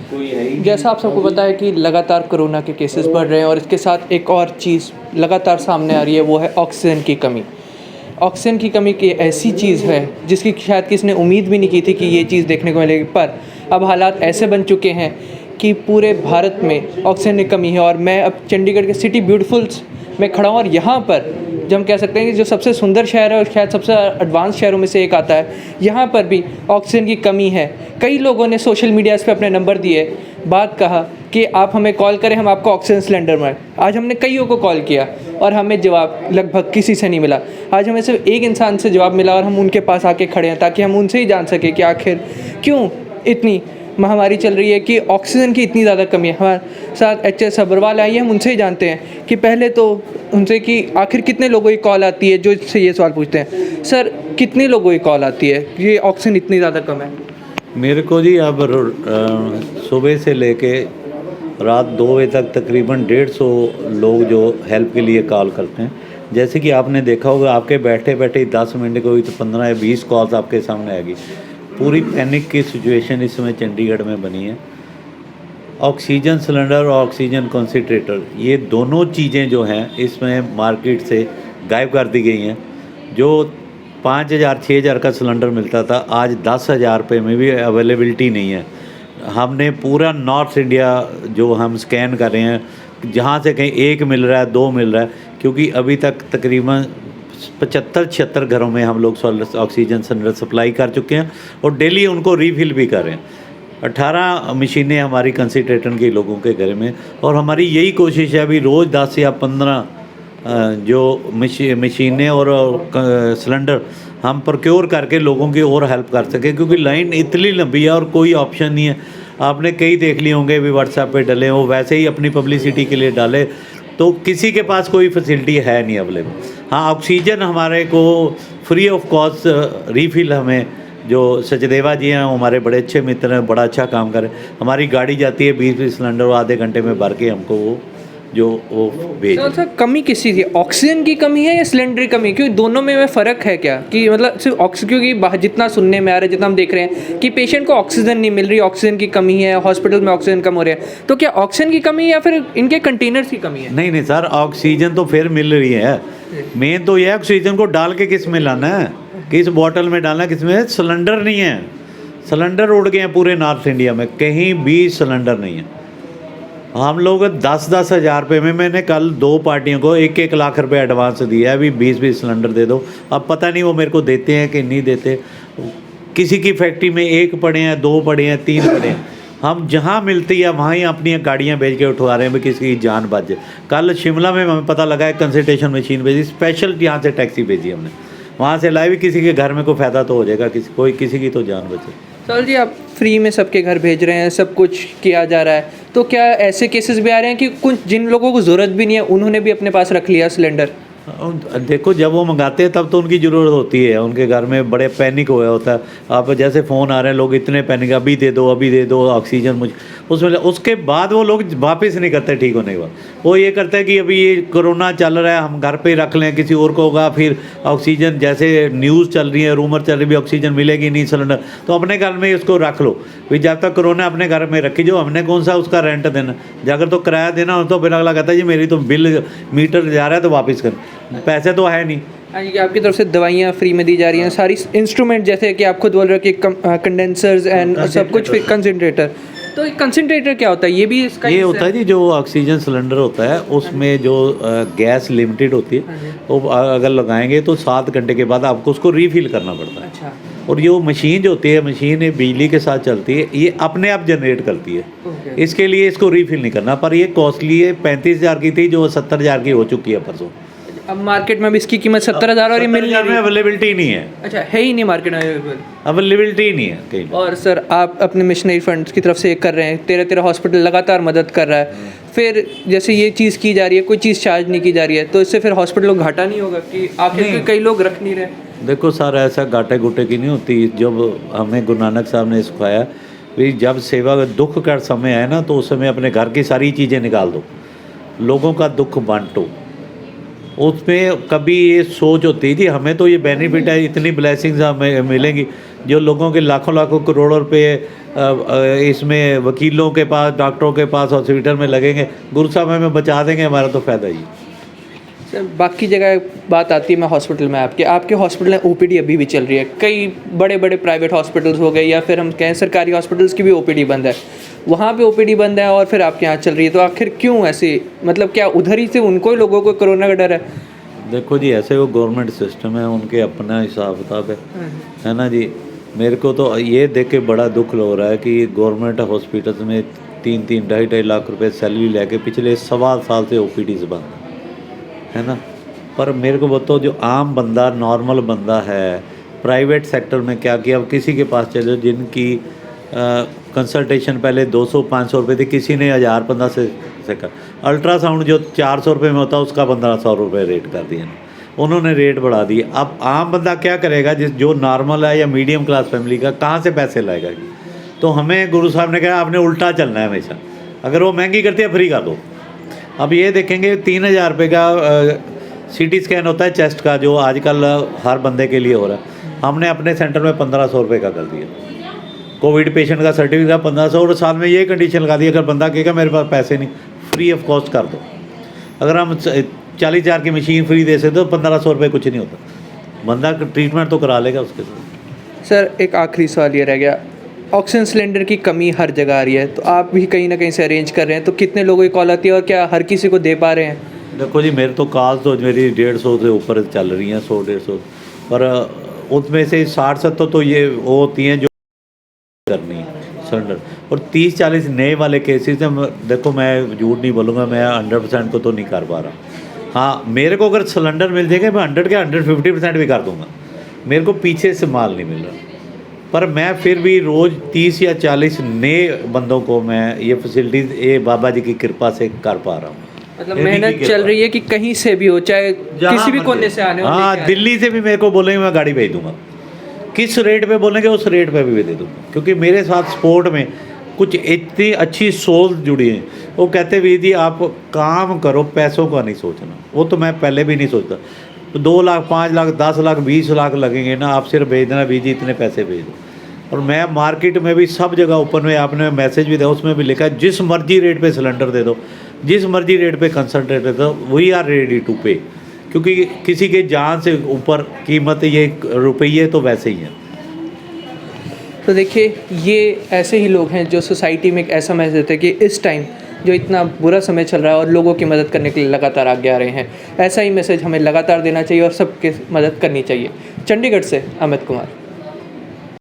कोई है ही जैसा आप सबको पता है कि लगातार कोरोना के केसेस बढ़ रहे हैं और इसके साथ एक और चीज़ लगातार सामने आ रही है, वो है ऑक्सीजन की कमी। ऑक्सीजन की कमी की ऐसी चीज़ है जिसकी शायद किसी ने उम्मीद भी नहीं की थी कि ये चीज़ देखने को मिलेगी, पर अब हालात ऐसे बन चुके हैं कि पूरे भारत में ऑक्सीजन की कमी है। और मैं अब चंडीगढ़ के सिटी ब्यूटीफुल्स में खड़ा हूँ और यहाँ पर जो हम कह सकते हैं कि जो सबसे सुंदर शहर है और शायद सबसे एडवांस शहरों में से एक आता है, यहाँ पर भी ऑक्सीजन की कमी है। कई लोगों ने सोशल मीडियाज़ पे अपने नंबर दिए, बात कहा कि आप हमें कॉल करें, हम आपको ऑक्सीजन सिलेंडर में। आज हमने कईयों को कॉल किया और हमें जवाब लगभग किसी से नहीं मिला। आज हमें सिर्फ एक इंसान से जवाब मिला और हम उनके पास आके खड़े हैं ताकि हम उनसे ही जान सकें कि आखिर क्यों इतनी महामारी चल रही है कि ऑक्सीजन की इतनी ज़्यादा कमी है। हमारे साथ HS अग्रवाल आई है, हम उनसे ही जानते हैं कि पहले तो उनसे कि आखिर कितने लोगों की कॉल आती है जो इससे ये सवाल पूछते हैं। सर, कितने लोगों की कॉल आती है, ये ऑक्सीजन इतनी ज़्यादा कम है? मेरे को जी अब सुबह से लेके रात 2 बजे तक तकरीबन 150 लोग जो हेल्प के लिए कॉल करते हैं। जैसे कि आपने देखा होगा, आपके बैठे बैठे 10 मिनट को तो 15 या 20 कॉल्स आपके सामने आएगी। पूरी पैनिक की सिचुएशन इस समय चंडीगढ़ में बनी है। ऑक्सीजन सिलेंडर और ऑक्सीजन कंसंट्रेटर, ये दोनों चीज़ें जो हैं इसमें मार्केट से गायब कर दी गई हैं। जो 5,000 6,000 का सिलेंडर मिलता था, आज 10,000 रुपये में भी अवेलेबिलिटी नहीं है। हमने पूरा नॉर्थ इंडिया जो हम स्कैन कर रहे हैं, जहाँ से कहीं 1 मिल रहा है, 2 मिल रहा है, क्योंकि अभी तक तकरीबन 75-76 घरों में हम लोग ऑक्सीजन सिलेंडर सप्लाई कर चुके हैं और डेली उनको रीफिल भी कर रहे हैं। 18 मशीनें हमारी कंसंट्रेटर की लोगों के घर में, और हमारी यही कोशिश है अभी रोज़ 10 या 15 जो मशीनें और सिलेंडर हम प्रोक्योर करके लोगों की और हेल्प कर सकें, क्योंकि लाइन इतनी लंबी है और कोई ऑप्शन नहीं है। आपने कई देख लिए होंगे भी व्हाट्सएप पे डले हो, वैसे ही अपनी पब्लिसिटी के लिए डाले, तो किसी के पास कोई फैसिलिटी है नहीं अवेलेबल। हाँ, ऑक्सीजन हमारे को फ्री ऑफ कॉस्ट रीफिल हमें जो सचदेवा जी हैं, हमारे बड़े अच्छे मित्र हैं, बड़ा अच्छा काम कर रहे हैं। हमारी गाड़ी जाती है 20-20 सिलेंडर आधे घंटे में भर के हमको वो भेज। सर, कमी किसी थी, ऑक्सीजन की कमी है या सिलेंडर की कमी? क्योंकि दोनों में फ़र्क है क्या, कि मतलब सिर्फ ऑक्सीजन, क्योंकि जितना सुनने में आ रहा है, जितना हम देख रहे हैं कि पेशेंट को ऑक्सीजन नहीं मिल रही, ऑक्सीजन की कमी है, हॉस्पिटल में ऑक्सीजन कम हो रहा है, तो क्या ऑक्सीजन की कमी है या फिर इनके कंटेनर्स की कमी है? नहीं सर, ऑक्सीजन तो फिर मिल रही है। मेन तो यह ऑक्सीजन को डाल के किस में लाना है, किस बॉटल में डालना है, किस में। सिलेंडर नहीं है, सिलेंडर उड़ गए हैं पूरे नॉर्थ इंडिया में, कहीं भी सिलेंडर नहीं है। हम लोग 10-10 हज़ार रुपये में, मैंने कल 2 पार्टियों को 1-1 लाख रुपए एडवांस दिया है, अभी 20-20 सिलेंडर दे दो। अब पता नहीं वो मेरे को देते हैं कि नहीं देते। किसी की फैक्ट्री में 1 पड़े हैं, 2 पड़े हैं, 3 पड़े हैं। हम जहाँ मिलती है वहाँ ही अपनी गाड़ियाँ भेज के उठवा रहे हैं भी किसी की जान बच जाए। कल शिमला में हमें पता लगा है कंसल्टेशन मशीन भेजी, स्पेशल यहाँ से टैक्सी भेजी हमने, वहाँ से लाए भी। किसी के घर में कोई फ़ायदा तो हो जाएगा, किसी की तो जान बचे। सर जी, आप फ्री में सबके घर भेज रहे हैं, सब कुछ किया जा रहा है, तो क्या ऐसे केसेस भी आ रहे हैं कि कुछ जिन लोगों को ज़रूरत भी नहीं है उन्होंने भी अपने पास रख लिया सिलेंडर? देखो, जब वो मंगाते हैं तब तो उनकी ज़रूरत होती है, उनके घर में बड़े पैनिक हुआ होता है। आप जैसे फ़ोन आ रहे हैं, लोग इतने पैनिक, अभी दे दो ऑक्सीजन मुझे, उसके बाद वो लोग वापस नहीं करते। ठीक होने के बाद वो ये करते हैं कि अभी ये कोरोना चल रहा है, हम घर पे ही रख लें, किसी और को होगा फिर ऑक्सीजन। जैसे न्यूज़ चल रही है, रूमर चल रही है, ऑक्सीजन मिलेगी नहीं सिलेंडर, तो अपने घर में उसको रख लो भाई, जब तक कोरोना अपने घर में रखी। जो हमने कौन सा उसका रेंट देना, अगर तो किराया देना हो तो फिर अगला कहता है जी मेरी तो बिल मीटर जा रहा है तो वापस कर, पैसे तो है नहीं। आपकी तरफ से दवाइयाँ फ्री में दी जा रही हैं, सारी इंस्ट्रूमेंट, जैसे कि आप खुद बोल रहे हो कि कंडेंसर्स एंड सब कुछ, फिर कंसंट्रेटर। तो कंसंट्रेटर क्या होता है? ये भी इसका ये होता है जी, जो ऑक्सीजन सिलेंडर होता है उसमें जो गैस लिमिटेड होती है, वो अगर लगाएंगे तो 7 घंटे के बाद आपको उसको रीफिल करना पड़ता है। अच्छा। और ये मशीन जो होती है, मशीन बिजली के साथ चलती है, ये अपने आप जनरेट करती है। इसके लिए इसको रीफिल नहीं करना, पर ये कॉस्टली है। 35,000 की थी जो 70,000 की हो चुकी है परसों। अब मार्केट में भी इसकी कीमत 70,000 और ये मिल में अवेलेबिलिटी नहीं है। अच्छा, है ही नहीं मार्केट में अवेलेबिलिटी नहीं है कहीं। और सर, आप अपने मिशनरी फंड्स की तरफ से कर रहे हैं, 13 हॉस्पिटल लगातार मदद कर रहा है, फिर जैसे ये चीज़ की जा रही है, कोई चीज़ चार्ज नहीं की जा रही है, तो इससे फिर हॉस्पिटल को घाटा नहीं होगा कि आखिर कई लोग रख नहीं रहे? देखो सर, ऐसा घाटे घुटे की नहीं होती। जब हमें गुरु नानक साहब ने सिखाया भी, जब सेवा दुख का समय आए ना, तो उस समय अपने घर की सारी चीज़ें निकाल दो, लोगों का दुख बांटो। उसमें कभी ये सोच होती थी हमें तो ये बेनिफिट है, इतनी ब्लेसिंग्स हमें मिलेंगी, जो लोगों के लाखों करोड़ों रुपए इसमें वकीलों के पास, डॉक्टरों के पास, हॉस्पिटल में लगेंगे, गुरु साहब हमें बचा देंगे, हमारा तो फ़ायदा ही है। सर बाकी जगह बात आती है, मैं हॉस्पिटल में आपके हॉस्पिटल में ओपीडी अभी भी चल रही है, कई बड़े बड़े प्राइवेट हॉस्पिटल्स हो गए या फिर हम कहें सरकारी हॉस्पिटल्स की भी ओपीडी बंद है, वहाँ पे ओपीडी बंद है और फिर आपके यहाँ चल रही है, तो आखिर क्यों ऐसे, मतलब क्या उधर ही से उनको ही लोगों को कोरोना का डर है? देखो जी, ऐसे वो गवर्नमेंट सिस्टम है, उनके अपना हिसाब किताब है ना जी। मेरे को तो ये देख के बड़ा दुख हो रहा है कि गवर्नमेंट हॉस्पिटल्स में 3-3, 2.5 लाख रुपए सैलरी लेके पिछले 1.25 साल से ओपीडीज बंद है ना। पर मेरे को बताओ, जो आम बंदा, नॉर्मल बंदा है, प्राइवेट सेक्टर में क्या किया, अब किसी के पास चले जाओ जिनकी कंसल्टेशन पहले 200-500 रुपये थी, किसी ने 1000-1500 से कर, अल्ट्रासाउंड जो 400 रुपये में होता है उसका 1500 रुपये रेट कर दिए, उन्होंने रेट बढ़ा दिए। अब आम बंदा क्या करेगा, जो नॉर्मल है या मीडियम क्लास फैमिली का, कहाँ से पैसे लाएगा? तो हमें गुरु साहब ने कहा आपने उल्टा चलना है हमेशा, अगर वो महंगी करती है फ्री कर दो। अब ये देखेंगे 3000 रुपये का सीटी स्कैन होता है चेस्ट का, जो आजकल हर बंदे के लिए हो रहा है, हमने अपने सेंटर में 1500 रुपये का कर दिया। कोविड पेशेंट का सर्टिफिकेट 1500, और साल में ये कंडीशन लगा दी, अगर बंदा कहेगा मेरे पास पैसे नहीं, फ्री ऑफ कॉस्ट कर दो। अगर हम 40,000 की मशीन फ्री दे सकते तो 1500 रुपये कुछ नहीं होता, बंदा ट्रीटमेंट तो करा लेगा उसके साथ। सर एक आखिरी सवाल ये रह गया, ऑक्सीजन सिलेंडर की कमी हर जगह आ रही है, तो आप भी कहीं ना कहीं से अरेंज कर रहे हैं, तो कितने लोगों की कॉल आती है और क्या हर किसी को दे पा रहे हैं? देखो जी, मेरे तो कॉल तो मेरी 150 से ऊपर चल रही हैं, 100-150, पर उसमें से 60-70 तो ये वो होती हैं जो करनी है सिलेंडर, और 30-40 नए वाले केसेस हैं। देखो मैं झूठ नहीं बोलूँगा, मैं 100% को तो नहीं कर पा रहा। हाँ, मेरे को अगर सिलेंडर मिल जाएंगे मैं 100 के 150% भी कर दूँगा, मेरे को पीछे से माल नहीं मिल रहा, पर मैं फिर भी रोज़ 30 या 40 नए बंदों को मैं ये फैसिलिटीज़ ये बाबा जी की कृपा से कर पा रहा हूँ। मतलब मेहनत चल रही है कि कहीं से भी हो, चाहे किसी भी कोने से आने हो। हाँ, दिल्ली से भी मेरे को बोलेंगे मैं गाड़ी भेज दूँगा, किस रेट पे बोलेंगे उस रेट पे भी दे दूँगा, क्योंकि मेरे साथ स्पोर्ट में कुछ इतनी अच्छी सोल जुड़ी है। वो कहते वीर जी आप काम करो, पैसों का नहीं सोचना। वो तो मैं पहले भी नहीं सोचता, तो 2 लाख, 5 लाख, 10 लाख, 20 लाख लगेंगे ना, आप सिर्फ भेज देना वीर जी इतने पैसे भेज दो। और मैं मार्केट में भी सब जगह ओपन में, आपने मैसेज भी दिया उसमें भी लिखा है जिस मर्जी रेट पे सिलेंडर दे दो, जिस मर्जी रेट पे कंसनट्रेट दे दो, वी आर रेडी टू पे, क्योंकि किसी के जान से ऊपर कीमत ये रुपये तो वैसे ही हैं। तो देखिए, ये ऐसे ही लोग हैं जो सोसाइटी में एक ऐसा मैसेज देते हैं कि इस टाइम जो इतना बुरा समय चल रहा है और लोगों की मदद करने के लिए लगातार आगे आ रहे हैं, ऐसा ही मैसेज हमें लगातार देना चाहिए और सबकी मदद करनी चाहिए। चंडीगढ़ से अमित कुमार।